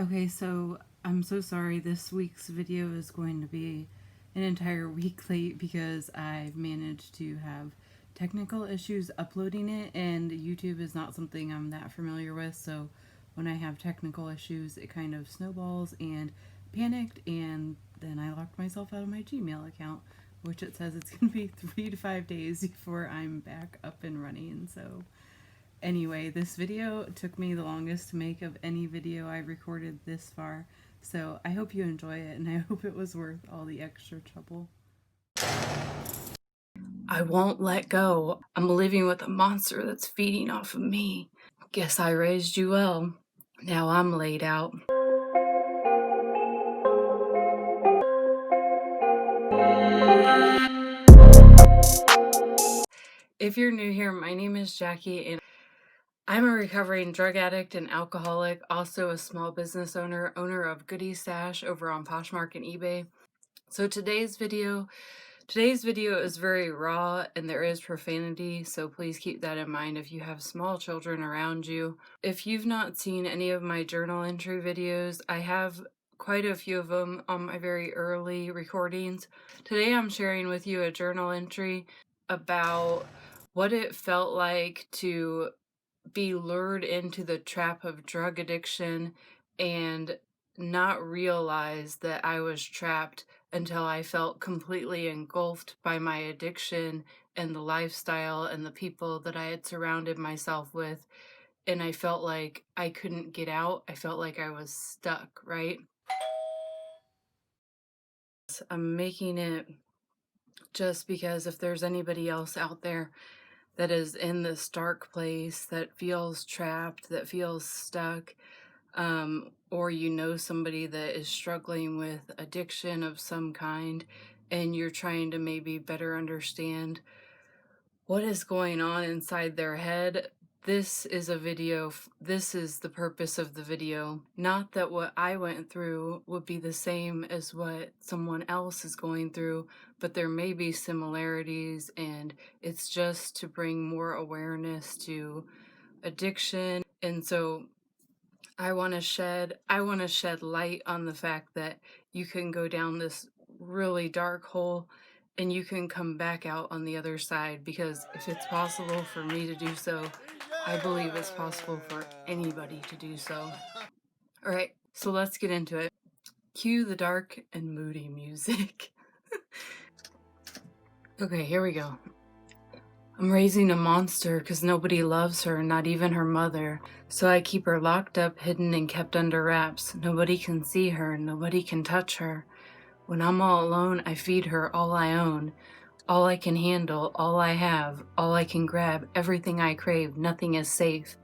Okay, so I'm so sorry. This week's video is going to be an entire week late because I've managed to have technical issues uploading it, and YouTube is not something I'm that familiar with. So when I have technical issues, it kind of snowballs, and panicked, and then I locked myself out of my Gmail account, which it says it's going to be 3 to 5 days before I'm back up and running. So anyway, this video took me the longest to make of any video I recorded this far, so I hope you enjoy it, and I hope it was worth all the extra trouble. I won't let go. I'm living with a monster that's feeding off of me. Guess I raised you well. Now I'm laid out. If you're new here, my name is Jackie, and I'm a recovering drug addict and alcoholic, also a small business owner of Goodie Stash over on Poshmark and eBay. So today's video is very raw and there is profanity, so please keep that in mind if you have small children around you. If you've not seen any of my journal entry videos, I have quite a few of them on my very early recordings. Today I'm sharing with you a journal entry about what it felt like to be lured into the trap of drug addiction and not realize that I was trapped until I felt completely engulfed by my addiction and the lifestyle and the people that I had surrounded myself with. And I felt like I couldn't get out. I felt like I was stuck, right? I'm making it just because if there's anybody else out there that is in this dark place, that feels trapped, that feels stuck, or you know somebody that is struggling with addiction of some kind, and you're trying to maybe better understand what is going on inside their head, this is the purpose of the video. Not that what I went through would be the same as what someone else is going through, but there may be similarities, and it's just to bring more awareness to addiction. And so I want to shed light on the fact that you can go down this really dark hole and you can come back out on the other side, because if it's possible for me to do so, I believe it's possible for anybody to do so. All right, so let's get into it. Cue the dark and moody music. Okay, here we go. I'm raising a monster because nobody loves her, not even her mother. So I keep her locked up, hidden, and kept under wraps. Nobody can see her, nobody can touch her. When I'm all alone, I feed her all I own. All I can handle, all I have, all I can grab, everything I crave, nothing is safe.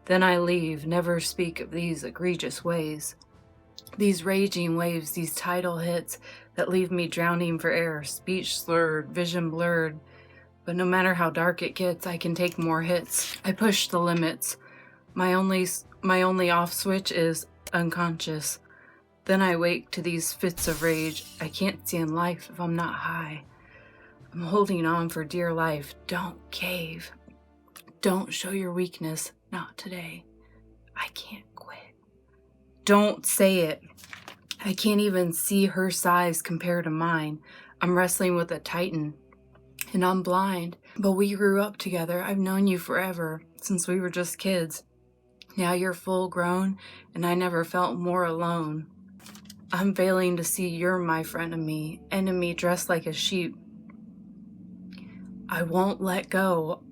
Then I leave, never speak of these egregious ways. These raging waves, these tidal hits that leave me drowning for air, speech slurred, vision blurred. But no matter how dark it gets, I can take more hits. I push the limits. My only off switch is unconscious. Then I wake to these fits of rage. I can't stand life if I'm not high. I'm holding on for dear life. Don't cave. Don't show your weakness. Not today. I can't quit. Don't say it. I can't even see her size compared to mine. I'm wrestling with a titan. And I'm blind, but we grew up together. I've known you forever, since we were just kids. Now you're full grown, and I never felt more alone. I'm failing to see you're my frenemy, enemy dressed like a sheep. I won't let go.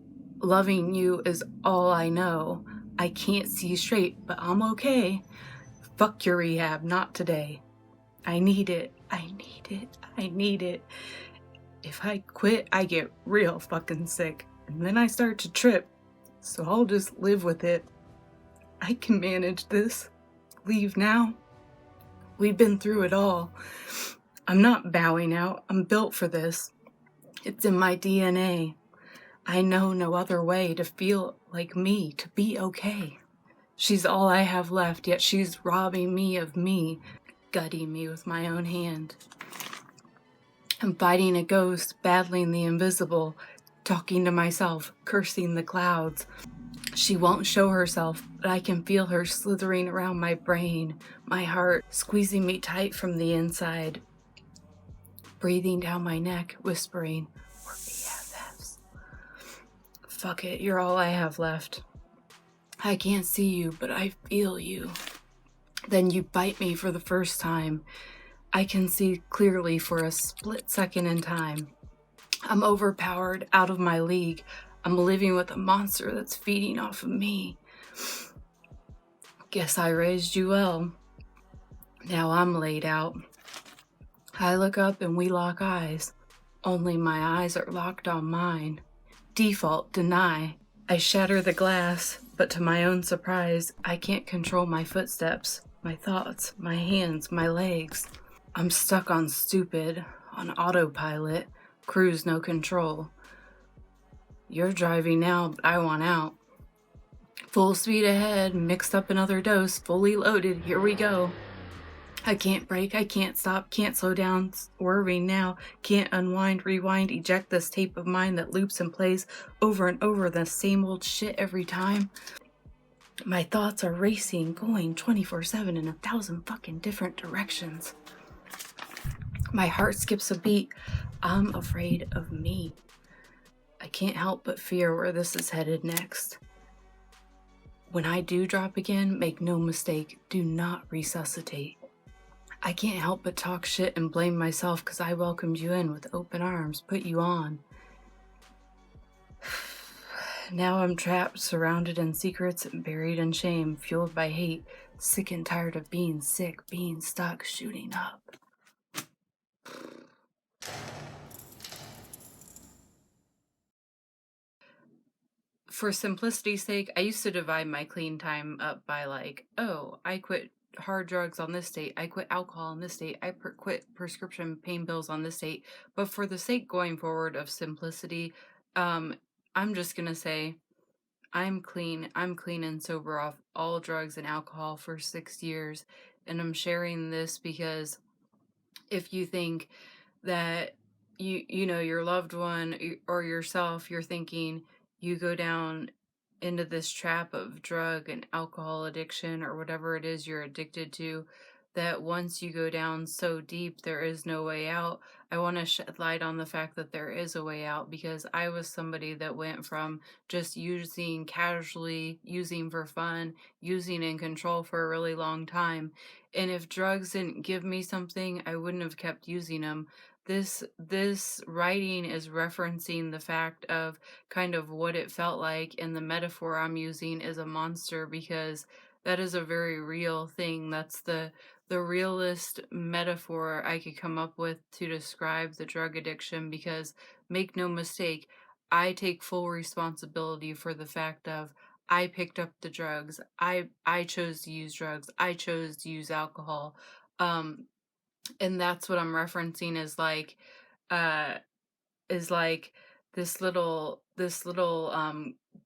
Loving you is all I know. I can't see straight, but I'm okay. Fuck your rehab, not today. I need it. I need it. I need it. If I quit, I get real fucking sick, and then I start to trip, so I'll just live with it. I can manage this. Leave now. We've been through it all. I'm not bowing out. I'm built for this. It's in my DNA. I know no other way to feel like me, to be okay. She's all I have left, yet she's robbing me of me, gutting me with my own hand. I'm fighting a ghost, battling the invisible, talking to myself, cursing the clouds. She won't show herself, but I can feel her slithering around my brain, my heart, squeezing me tight from the inside, breathing down my neck, whispering, "We're BFFs. Fuck it, you're all I have left. I can't see you, but I feel you." Then you bite me for the first time. I can see clearly for a split second in time. I'm overpowered, out of my league. I'm living with a monster that's feeding off of me. Guess I raised you well. Now I'm laid out. I look up and we lock eyes. Only my eyes are locked on mine. Default, deny. I shatter the glass, but to my own surprise, I can't control my footsteps, my thoughts, my hands, my legs. I'm stuck on stupid, on autopilot, cruise no control. You're driving now, but I want out. Full speed ahead, mixed up another dose, fully loaded, here we go. I can't brake, I can't stop, can't slow down, swerving now, can't unwind, rewind, eject this tape of mine that loops and plays over and over the same old shit every time. My thoughts are racing, going 24/7 in 1,000 fucking different directions. My heart skips a beat. I'm afraid of me. I can't help but fear where this is headed next. When I do drop again, make no mistake, do not resuscitate. I can't help but talk shit and blame myself because I welcomed you in with open arms, put you on. Now I'm trapped, surrounded in secrets, buried in shame, fueled by hate, sick and tired of being sick, being stuck, shooting up. For simplicity's sake, I used to divide my clean time up by like, oh, I quit hard drugs on this date, I quit alcohol on this date, I quit prescription pain pills on this date. But for the sake going forward of simplicity, I'm just gonna say I'm clean and sober off all drugs and alcohol for 6 years. And I'm sharing this because if you think that you know your loved one or yourself, you're thinking you go down into this trap of drug and alcohol addiction or whatever it is you're addicted to, that once you go down so deep there is no way out. I want to shed light on the fact that there is a way out, because I was somebody that went from just using casually, using for fun, using in control for a really long time. And if drugs didn't give me something, I wouldn't have kept using them. This writing is referencing the fact of kind of what it felt like, and the metaphor I'm using is a monster because that is a very real thing. That's the realest metaphor I could come up with to describe the drug addiction, because make no mistake, I take full responsibility for the fact of I picked up the drugs. I chose to use drugs. I chose to use alcohol. Um and that's what I'm referencing uh is like this little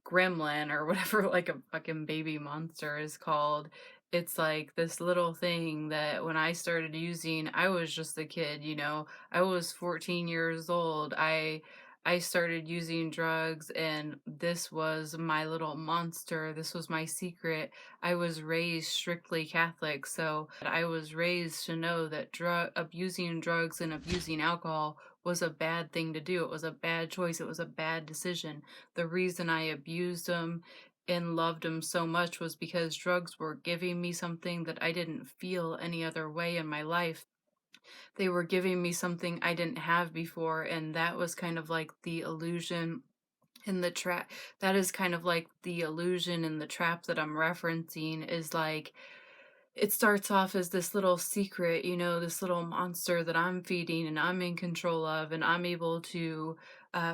gremlin or whatever, like a fucking baby monster is called. It's like this little thing that when I started using, I was just a kid, you know. I was 14 years old. I started using drugs, and this was my little monster. This was my secret. I was raised strictly Catholic, so I was raised to know that abusing drugs and abusing alcohol was a bad thing to do. It was a bad choice. It was a bad decision. The reason I abused them and loved them so much was because drugs were giving me something that I didn't feel any other way in my life. They were giving me something I didn't have before, and that was kind of like the illusion in the trap. That is kind of like the illusion in the trap that I'm referencing, is like it starts off as this little secret, you know, this little monster that I'm feeding and I'm in control of, and I'm able to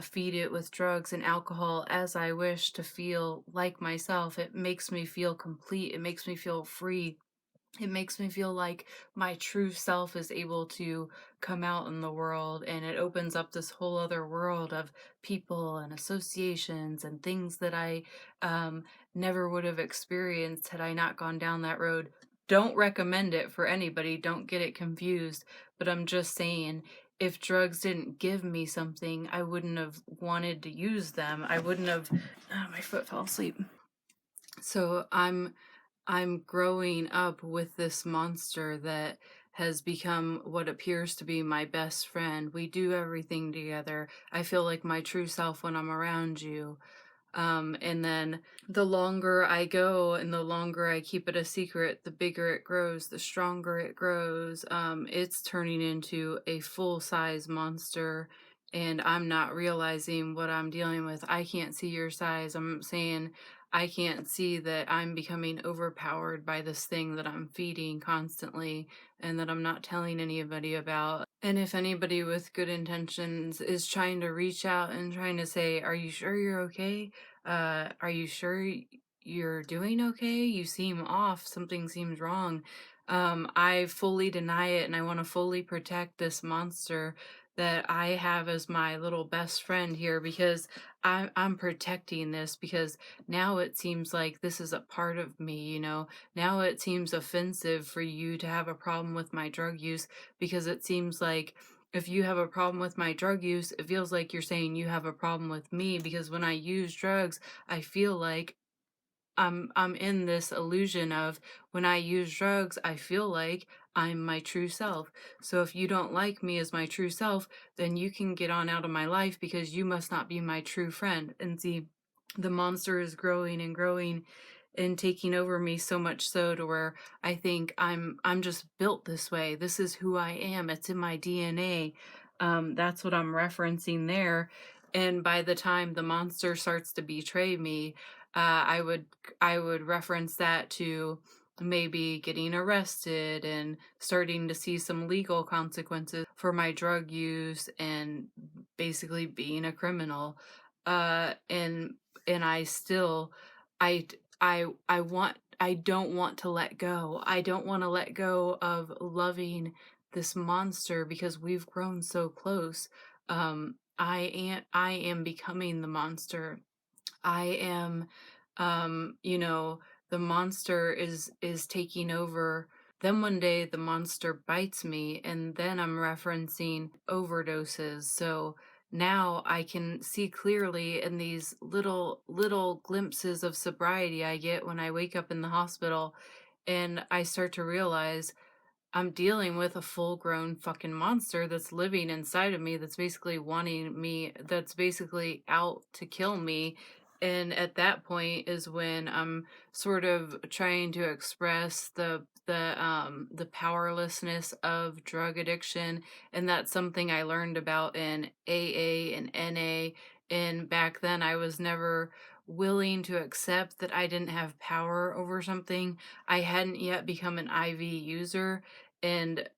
feed it with drugs and alcohol as I wish to feel like myself. It makes me feel complete. It makes me feel free. It makes me feel like my true self is able to come out in the world, and it opens up this whole other world of people and associations and things that I um, never would have experienced had I not gone down that road. Don't recommend it for anybody, don't get it confused, but I'm just saying, if drugs didn't give me something, I wouldn't have wanted to use them. I wouldn't have. Oh, my foot fell asleep. So I'm growing up with this monster that has become what appears to be my best friend. We do everything together. I feel like my true self when I'm around you. And then the longer I go and the longer I keep it a secret, the bigger it grows, the stronger it grows. It's turning into a full size monster, and I'm not realizing what I'm dealing with. I can't see your size. I'm saying I can't see that I'm becoming overpowered by this thing that I'm feeding constantly and that I'm not telling anybody about. And if anybody with good intentions is trying to reach out and trying to say, "Are you sure you're okay? Are you sure you're doing okay? You seem off. Something seems wrong." I fully deny it, and I want to fully protect this monster that I have as my little best friend here, because I'm protecting this because now it seems like this is a part of me, you know. Now it seems offensive for you to have a problem with my drug use, because it seems like if you have a problem with my drug use, it feels like you're saying you have a problem with me, because when I use drugs, I feel like I'm in this illusion of when I use drugs, I feel like I'm my true self. So if you don't like me as my true self, then you can get on out of my life because you must not be my true friend. And see, the monster is growing and growing and taking over me, so much so to where I think I'm just built this way. This is who I am. It's in my DNA. That's what I'm referencing there. And by the time the monster starts to betray me, I would reference that to maybe getting arrested and starting to see some legal consequences for my drug use and basically being a criminal. And I still I I don't want to let go. I don't want to let go of loving this monster because we've grown so close. I am becoming the monster. I am, you know, the monster is taking over. Then one day the monster bites me, and then I'm referencing overdoses. So now I can see clearly in these little glimpses of sobriety I get when I wake up in the hospital, and I start to realize I'm dealing with a full grown fucking monster that's living inside of me, that's basically wanting me, that's basically out to kill me. And at that point is when I'm sort of trying to express the powerlessness of drug addiction. And that's something I learned about in AA and NA. And back then I was never willing to accept that I didn't have power over something. I hadn't yet become an IV user, and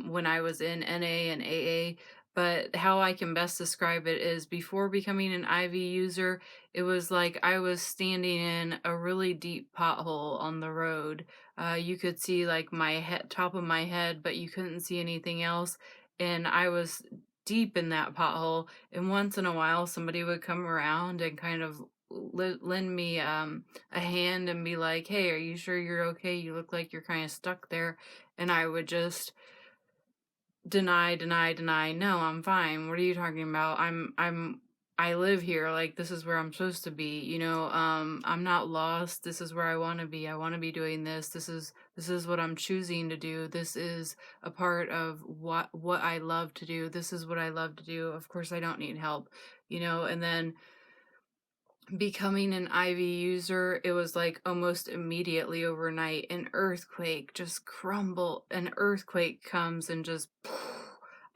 when I was in NA and AA. But how I can best describe it is before becoming an IV user, it was like I was standing in a really deep pothole on the road. You could see like my head, top of my head, but you couldn't see anything else. And I was deep in that pothole. And once in a while, somebody would come around and kind of lend me a hand and be like, "Hey, are you sure you're okay? You look like you're kind of stuck there." And I would just deny, deny, deny. "No, I'm fine. What are you talking about? I live here. Like, this is where I'm supposed to be. You know, I'm not lost. This is where I want to be. I want to be doing this. This is what I'm choosing to do. This is a part of what I love to do. This is what I love to do. Of course, I don't need help." You know, and then becoming an IV user, it was like almost immediately overnight, an earthquake just crumble, an earthquake comes and just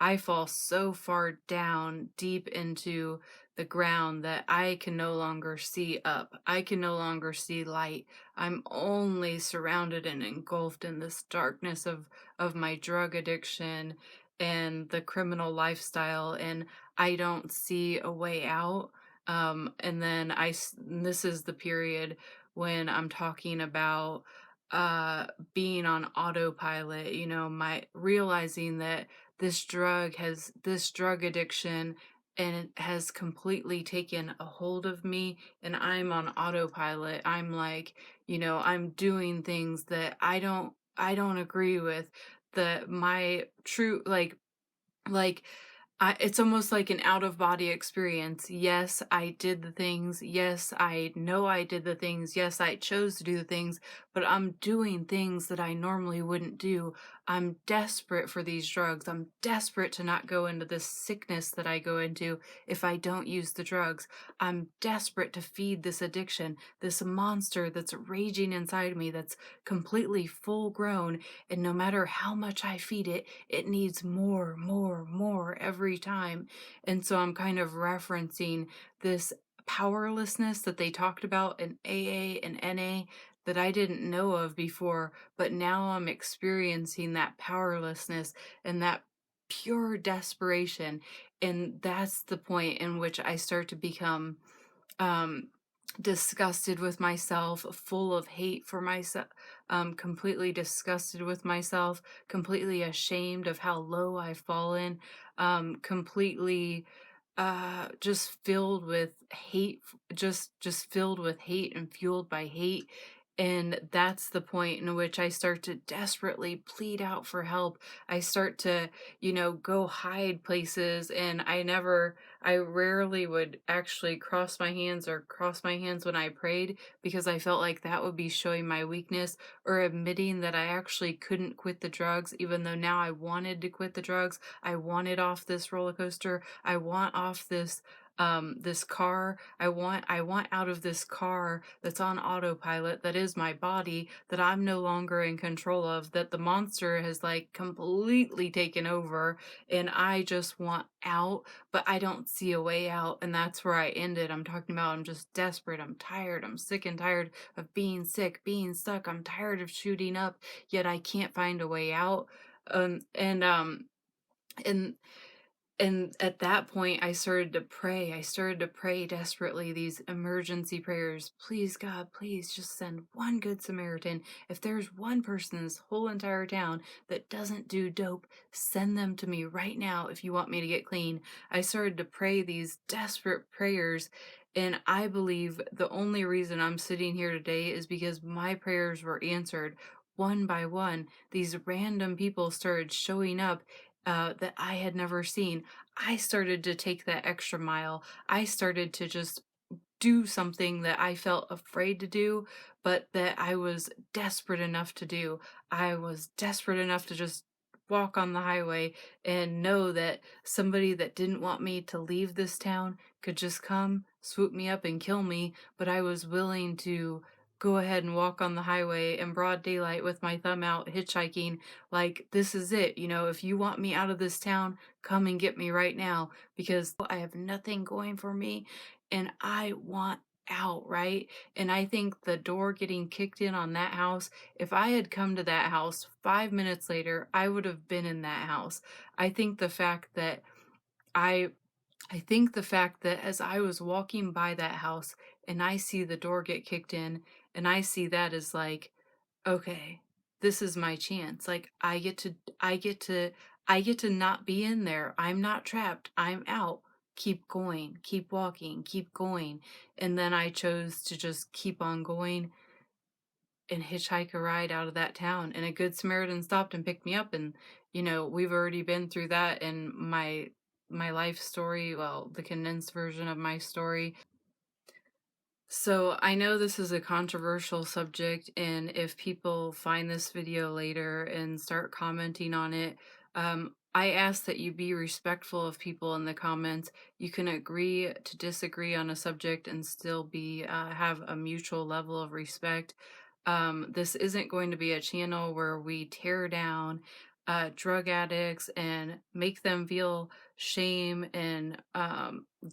I fall so far down deep into the ground that I can no longer see up. I can no longer see light. I'm only surrounded and engulfed in this darkness of my drug addiction and the criminal lifestyle, and I don't see a way out. And then this is the period when I'm talking about being on autopilot, you know, my realizing that this drug addiction, and it has completely taken a hold of me, and I'm on autopilot. I'm like, you know, I'm doing things that I don't agree with, the my true like It's almost like an out of body experience. Yes, I did the things. Yes, I know I did the things. Yes, I chose to do the things, but I'm doing things that I normally wouldn't do. I'm desperate for these drugs. I'm desperate to not go into this sickness that I go into if I don't use the drugs. I'm desperate to feed this addiction, this monster that's raging inside me, that's completely full grown. And no matter how much I feed it, it needs more, more, more every time. And so I'm kind of referencing this powerlessness that they talked about in AA and NA that I didn't know of before, but now I'm experiencing that powerlessness and that pure desperation. And that's the point in which I start to become um, disgusted with myself, full of hate for myself, completely disgusted with myself, completely ashamed of how low I've fallen, completely just filled with hate, just filled with hate and fueled by hate. And that's the point in which I start to desperately plead out for help. I start to, go hide places, and I rarely would actually cross my hands or cross my hands when I prayed, because I felt like that would be showing my weakness or admitting that I actually couldn't quit the drugs, even though now I wanted to quit the drugs. I wanted off this roller coaster. I want off this car. I want out of this car that's on autopilot, that is my body, that I'm no longer in control of, that the monster has like completely taken over, and I just want out, but I don't see a way out. And that's where I ended. I'm talking about I'm just desperate. I'm tired. I'm sick and tired of being sick, being stuck. I'm tired of shooting up, yet I can't find a way out. Um, and um and and at that point, I started to pray. I started to pray desperately these emergency prayers. Please, God, please just send one good Samaritan. If there's one person in this whole entire town that doesn't do dope, send them to me right now if you want me to get clean. I started to pray these desperate prayers. And I believe the only reason I'm sitting here today is because my prayers were answered. One by one, these random people started showing up that I had never seen. I started to take that extra mile. I started to just do something that I felt afraid to do, but that I was desperate enough to do. I was desperate enough to just walk on the highway and know that somebody that didn't want me to leave this town could just come, swoop me up, and kill me. But I was willing to go ahead and walk on the highway in broad daylight with my thumb out, hitchhiking, like, this is it. If you want me out of this town, come and get me right now, because I have nothing going for me and I want out, right? And I think the door getting kicked in on that house, if I had come to that house 5 minutes later, I would have been in that house. I think the fact that I I think the fact that as I was walking by that house and I see the door get kicked in, and I see that as like, okay, this is my chance. Like, I get to not be in there. I'm not trapped. I'm out. Keep going, keep walking, keep going. And then I chose to just keep on going and hitchhike a ride out of that town. And a good Samaritan stopped and picked me up. And, we've already been through that in my life story, well, the condensed version of my story. So I know this is a controversial subject, and if people find this video later and start commenting on it, I ask that you be respectful of people in the comments. You can agree to disagree on a subject and still be have a mutual level of respect. This isn't going to be a channel where we tear down drug addicts and make them feel shame and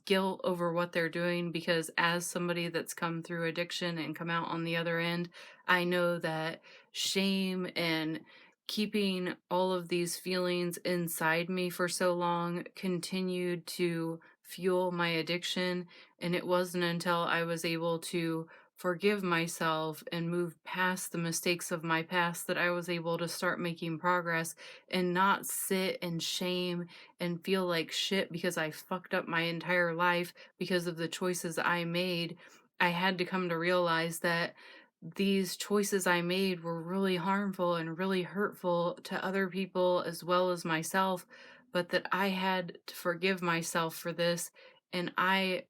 guilt over what they're doing, because as somebody that's come through addiction and come out on the other end, I know that shame and keeping all of these feelings inside me for so long continued to fuel my addiction. And it wasn't until I was able to forgive myself and move past the mistakes of my past that I was able to start making progress and not sit in shame and feel like shit because I fucked up my entire life because of the choices I made. I had to come to realize that these choices I made were really harmful and really hurtful to other people as well as myself. but that I had to forgive myself for this, and it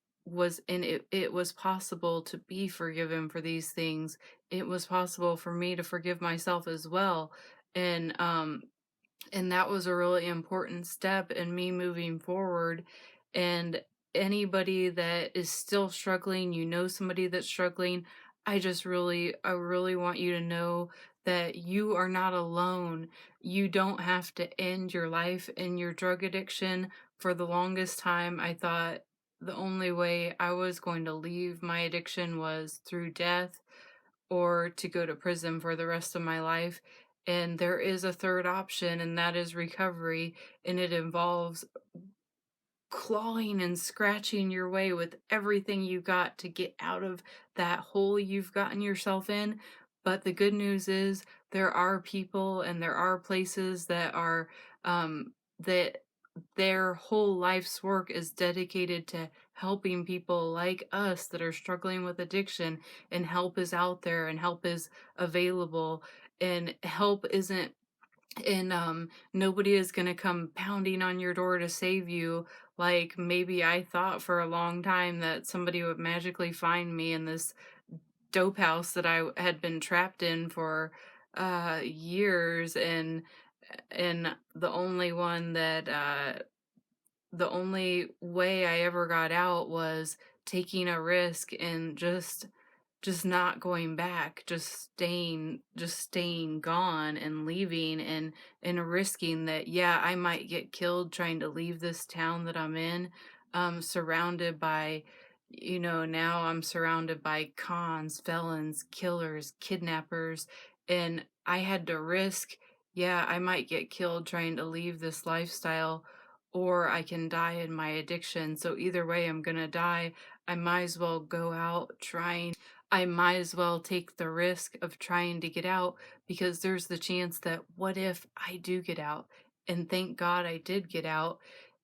was possible to be forgiven for these things. It was possible for me to forgive myself as well. And that was a really important step in me moving forward. And anybody that is still struggling, somebody that's struggling, I really want you to know that you are not alone. You don't have to end your life in your drug addiction. For the longest time, I thought the only way I was going to leave my addiction was through death or to go to prison for the rest of my life. And there is a third option, and that is recovery. And it involves clawing and scratching your way with everything you got to get out of that hole you've gotten yourself in. But the good news is there are people and there are places that are that their whole life's work is dedicated to helping people like us that are struggling with addiction, and help is out there and help is available, and help isn't and nobody is going to come pounding on your door to save you, like maybe I thought for a long time that somebody would magically find me in this dope house that I had been trapped in for years. And the only way I ever got out was taking a risk and just not going back, just staying gone and leaving, and risking that, yeah, I might get killed trying to leave this town that I'm in. Surrounded by, now I'm surrounded by cons, felons, killers, kidnappers, and I had to risk, yeah, I might get killed trying to leave this lifestyle, or I can die in my addiction. So either way, I'm gonna die. I might as well go out trying. I might as well take the risk of trying to get out, because there's the chance that what if I do get out? And thank God I did get out.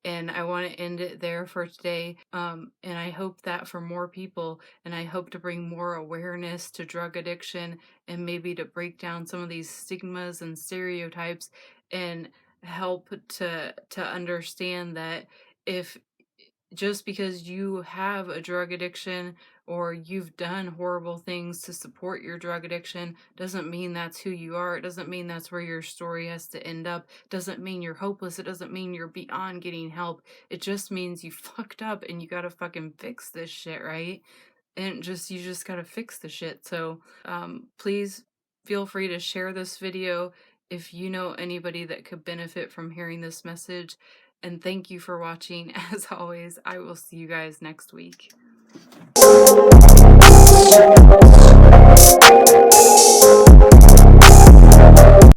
And I want to end it there for today. And I hope that for more people, and I hope to bring more awareness to drug addiction, and maybe to break down some of these stigmas and stereotypes, and help to understand that if just because you have a drug addiction or you've done horrible things to support your drug addiction doesn't mean that's who you are. It doesn't mean that's where your story has to end up. It doesn't mean you're hopeless. It doesn't mean you're beyond getting help. It just means you fucked up and you gotta fucking fix this shit, right? And you just gotta fix the shit. So please feel free to share this video if you know anybody that could benefit from hearing this message. And thank you for watching. As always, I will see you guys next week.